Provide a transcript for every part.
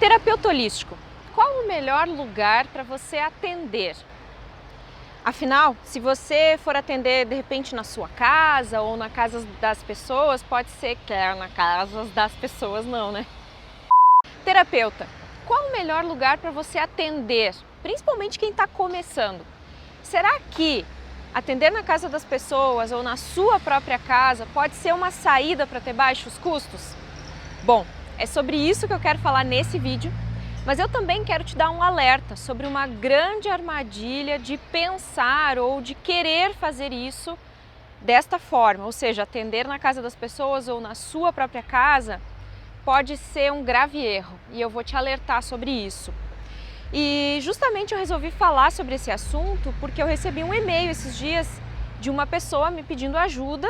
Terapeuta holístico, qual o melhor lugar para você atender? Afinal, se você for atender de repente na sua casa ou na casa das pessoas, pode ser que na casa das pessoas não, né? Terapeuta, qual o melhor lugar para você atender, principalmente quem está começando? Será que atender na casa das pessoas ou na sua própria casa pode ser uma saída para ter baixos custos? Bom, é sobre isso que eu quero falar nesse vídeo, mas eu também quero te dar um alerta sobre uma grande armadilha de pensar ou de querer fazer isso desta forma, ou seja, atender na casa das pessoas ou na sua própria casa pode ser um grave erro e eu vou te alertar sobre isso. E justamente eu resolvi falar sobre esse assunto porque eu recebi um e-mail esses dias de uma pessoa me pedindo ajuda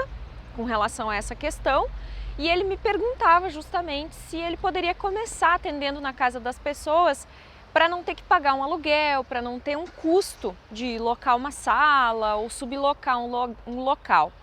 com relação a essa questão. E ele me perguntava justamente se ele poderia começar atendendo na casa das pessoas para não ter que pagar um aluguel, para não ter um custo de locar uma sala ou sublocar um local.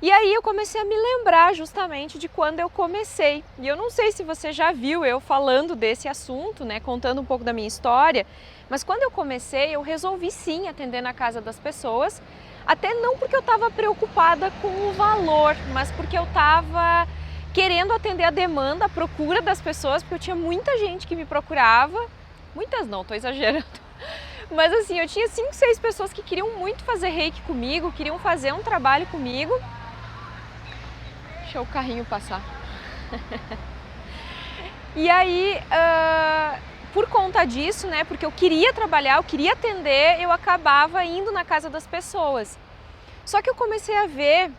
E aí eu comecei a me lembrar justamente de quando eu comecei. E eu não sei se você já viu eu falando desse assunto, né, contando um pouco da minha história, mas quando eu comecei eu resolvi sim atender na casa das pessoas. Até não porque eu estava preocupada com o valor, mas porque eu estava querendo atender a demanda, a procura das pessoas, porque eu tinha muita gente que me procurava, muitas não, estou exagerando, mas assim, eu tinha 5, 6 pessoas que queriam muito fazer reiki comigo, queriam fazer um trabalho comigo. Deixa o carrinho passar. E aí, por conta disso, né, porque eu queria trabalhar, eu queria atender, eu acabava indo na casa das pessoas. Só que eu comecei a ver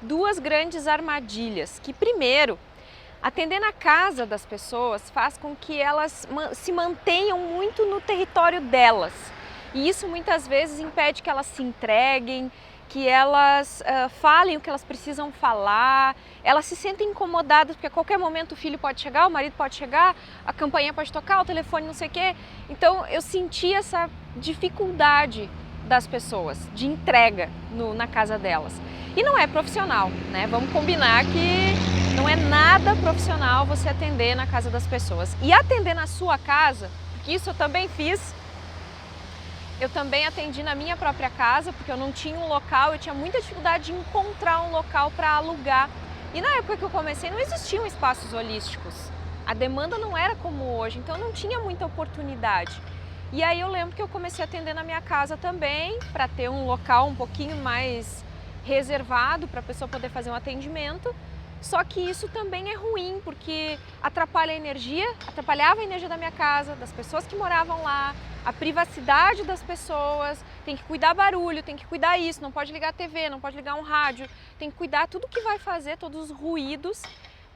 duas grandes armadilhas, que primeiro, atender na casa das pessoas faz com que elas se mantenham muito no território delas. E isso muitas vezes impede que elas se entreguem, que elas falem o que elas precisam falar, elas se sentem incomodadas porque a qualquer momento o filho pode chegar, o marido pode chegar, a campainha pode tocar, o telefone não sei o quê. Então eu senti essa dificuldade das pessoas, de entrega na casa delas. E não é profissional, né? Vamos combinar que não é nada profissional você atender na casa das pessoas. E atender na sua casa, porque isso eu também fiz, eu também atendi na minha própria casa, porque eu não tinha um local, eu tinha muita dificuldade de encontrar um local para alugar. E na época que eu comecei não existiam espaços holísticos. A demanda não era como hoje, então não tinha muita oportunidade. E aí eu lembro que eu comecei a atender na minha casa também, para ter um local um pouquinho mais reservado para a pessoa poder fazer um atendimento. Só que isso também é ruim, porque atrapalha a energia, atrapalhava a energia da minha casa, das pessoas que moravam lá, a privacidade das pessoas, tem que cuidar barulho, tem que cuidar isso, não pode ligar a TV, não pode ligar um rádio, tem que cuidar tudo que vai fazer, todos os ruídos,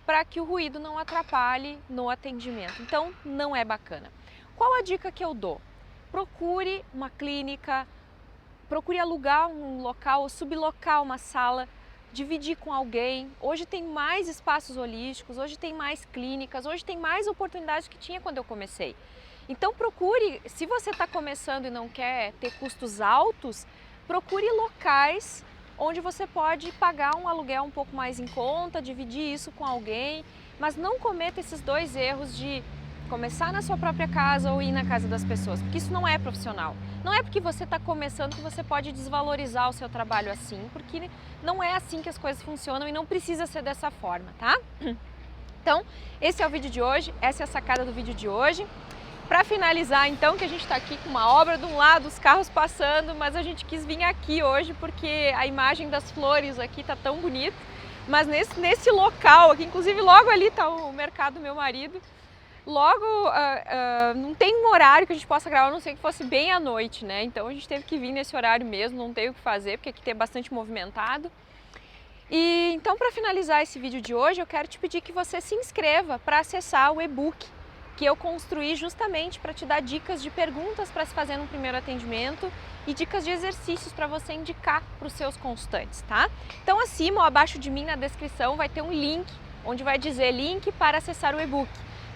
para que o ruído não atrapalhe no atendimento. Então não é bacana. Qual a dica que eu dou? Procure uma clínica, procure alugar um local ou sublocar uma sala, dividir com alguém. Hoje tem mais espaços holísticos, hoje tem mais clínicas, hoje tem mais oportunidades que tinha quando eu comecei. Então procure, se você está começando e não quer ter custos altos, procure locais onde você pode pagar um aluguel um pouco mais em conta, dividir isso com alguém, mas não cometa esses dois erros de começar na sua própria casa ou ir na casa das pessoas, porque isso não é profissional. Não é porque você está começando que você pode desvalorizar o seu trabalho assim, porque não é assim que as coisas funcionam e não precisa ser dessa forma, tá? Então, esse é o vídeo de hoje, essa é a sacada do vídeo de hoje. Para finalizar, então, que a gente está aqui com uma obra de um lado, os carros passando, mas a gente quis vir aqui hoje porque a imagem das flores aqui tá tão bonita, mas nesse local aqui, inclusive logo ali está o mercado do meu marido, logo não tem um horário que a gente possa gravar, a não ser que fosse bem à noite, né? Então a gente teve que vir nesse horário mesmo, não tem o que fazer, porque aqui tem bastante movimentado. E então, para finalizar esse vídeo de hoje, eu quero te pedir que você se inscreva para acessar o e-book que eu construí justamente para te dar dicas de perguntas para se fazer no primeiro atendimento e dicas de exercícios para você indicar para os seus consultantes, tá? Então acima ou abaixo de mim na descrição vai ter um link, onde vai dizer link para acessar o e-book.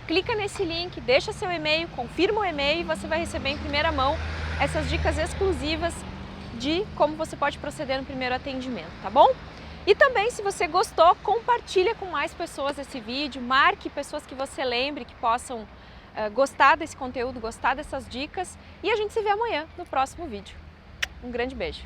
Clica nesse link, deixa seu e-mail, confirma o e-mail e você vai receber em primeira mão essas dicas exclusivas de como você pode proceder no primeiro atendimento, tá bom? E também, se você gostou, compartilha com mais pessoas esse vídeo, marque pessoas que você lembre que possam gostar desse conteúdo, gostar dessas dicas e a gente se vê amanhã no próximo vídeo. Um grande beijo!